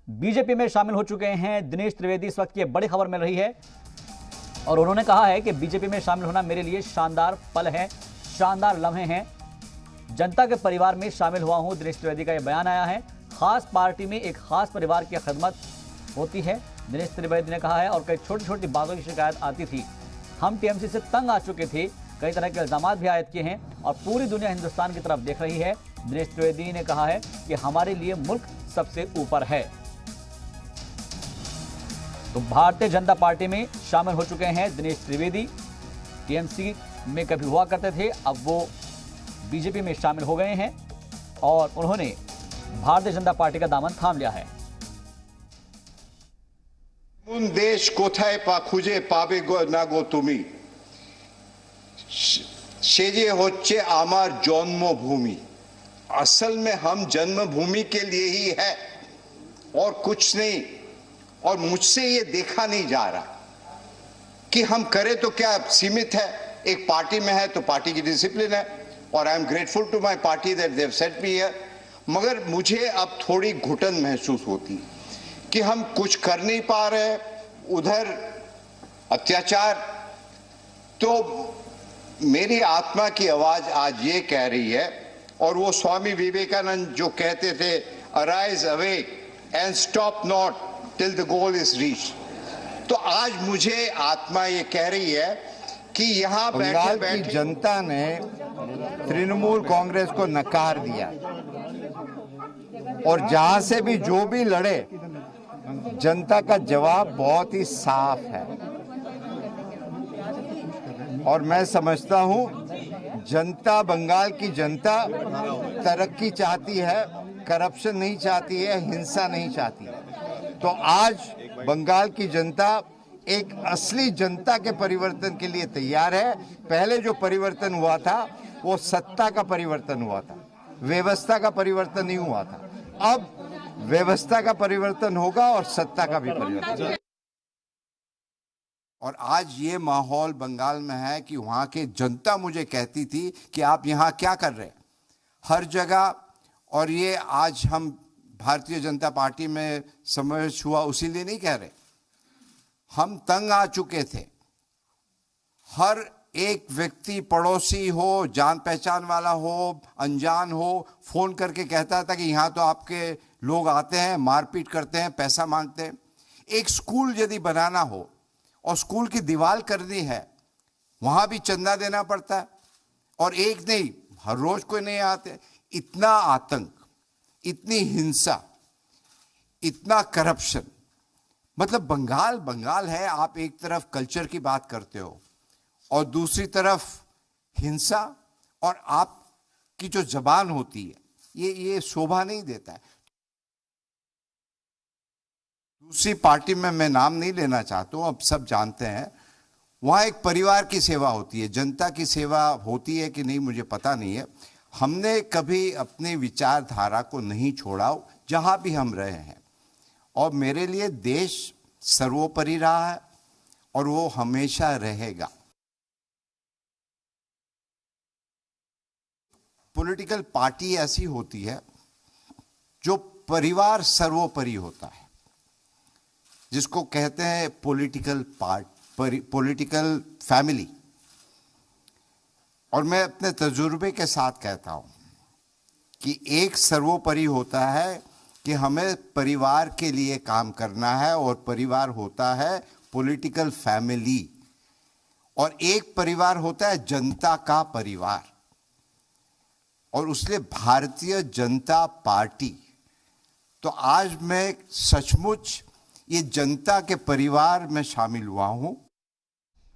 BJP में शामिल हो चुके हैं दिनेश त्रिवेदी। इस वक्त की बड़ी खबर मिल रही है और उन्होंने कहा है कि बीजेपी में शामिल होना मेरे लिए शानदार पल है, शानदार लम्हे हैं। जनता के परिवार में शामिल हुआ हूं। दिनेश त्रिवेदी का यह बयान आया है। खास पार्टी में एक खास परिवार की खिदमत होती है, दिनेश त्रिवेदी ने कहा है। और कई छोटी छोटी बातों की शिकायत आती थी। हम टीएमसी से तंग आ चुके थे, कई तरह के इल्जाम भी आयद किए हैं और पूरी दुनिया हिंदुस्तान की तरफ देख रही है। दिनेश त्रिवेदी ने कहा है कि हमारे लिए मुल्क सबसे ऊपर है। तो भारतीय जनता पार्टी में शामिल हो चुके हैं दिनेश त्रिवेदी। टीएमसी में कभी हुआ करते थे, अब वो बीजेपी में शामिल हो गए हैं और उन्होंने भारतीय जनता पार्टी का दामन थाम लिया है। देश कोथाय पा खुजे पाबे गो ना गो तुमी सेजे होच्छे आमार जन्मभूमि। असल में हम जन्मभूमि के लिए ही है और कुछ नहीं। और मुझसे ये देखा नहीं जा रहा कि हम करें तो क्या सीमित है। एक पार्टी में है तो पार्टी की डिसिप्लिन है और I am grateful to my party that they have set me here. मगर मुझे अब थोड़ी घुटन महसूस होती है कि हम कुछ कर नहीं पा रहे। उधर अत्याचार। तो मेरी आत्मा की आवाज आज ये कह रही है, और वो स्वामी विवेकानंद जो कहते थे, arise awake and stop not till the goal is reach. तो आज मुझे आत्मा ये कह रही है कि यहाँ बंगाल की जनता ने तृणमूल कांग्रेस को नकार दिया और जहां से भी जो भी लड़े, जनता का जवाब बहुत ही साफ है। और मैं समझता हूं जनता, बंगाल की जनता तरक्की चाहती है, करप्शन नहीं चाहती है, हिंसा नहीं चाहती है। तो आज बंगाल की जनता एक असली जनता के परिवर्तन के लिए तैयार है। पहले जो परिवर्तन हुआ था वो सत्ता का परिवर्तन हुआ था, व्यवस्था का परिवर्तन नहीं हुआ था। अब व्यवस्था का परिवर्तन होगा और सत्ता का भी परिवर्तन। और आज ये माहौल बंगाल में है कि वहां की जनता मुझे कहती थी कि आप यहाँ क्या कर रहे हैं हर जगह। और ये आज हम भारतीय जनता पार्टी में समावेश हुआ उसी लिए नहीं कह रहे, हम तंग आ चुके थे। हर एक व्यक्ति, पड़ोसी हो, जान पहचान वाला हो, अनजान हो, फोन करके कहता था कि यहाँ तो आपके लोग आते हैं, मारपीट करते हैं, पैसा मांगते हैं। एक स्कूल यदि बनाना हो और स्कूल की दीवार करनी है, वहां भी चंदा देना पड़ता है। और एक नहीं, हर रोज कोई नहीं आते। इतना आतंक, इतनी हिंसा, इतना करप्शन। मतलब बंगाल बंगाल है। आप एक तरफ कल्चर की बात करते हो और दूसरी तरफ हिंसा, और आपकी जो जबान होती है ये शोभा नहीं देता है। दूसरी पार्टी में मैं नाम नहीं लेना चाहता हूं, अब सब जानते हैं, वहां एक परिवार की सेवा होती है। जनता की सेवा होती है कि नहीं मुझे पता नहीं है। हमने कभी अपनी विचारधारा को नहीं छोड़ा जहां भी हम रहे हैं। और मेरे लिए देश सर्वोपरि रहा है और वो हमेशा रहेगा। पॉलिटिकल पार्टी ऐसी होती है जो परिवार सर्वोपरि होता है, जिसको कहते हैं पॉलिटिकल फैमिली। और मैं अपने तजुर्बे के साथ कहता हूं कि एक सर्वोपरि होता है कि हमें परिवार के लिए काम करना है, और परिवार होता है पॉलिटिकल फैमिली। और एक परिवार होता है जनता का परिवार, और उसलिए भारतीय जनता पार्टी। तो आज मैं सचमुच ये जनता के परिवार में शामिल हुआ हूं।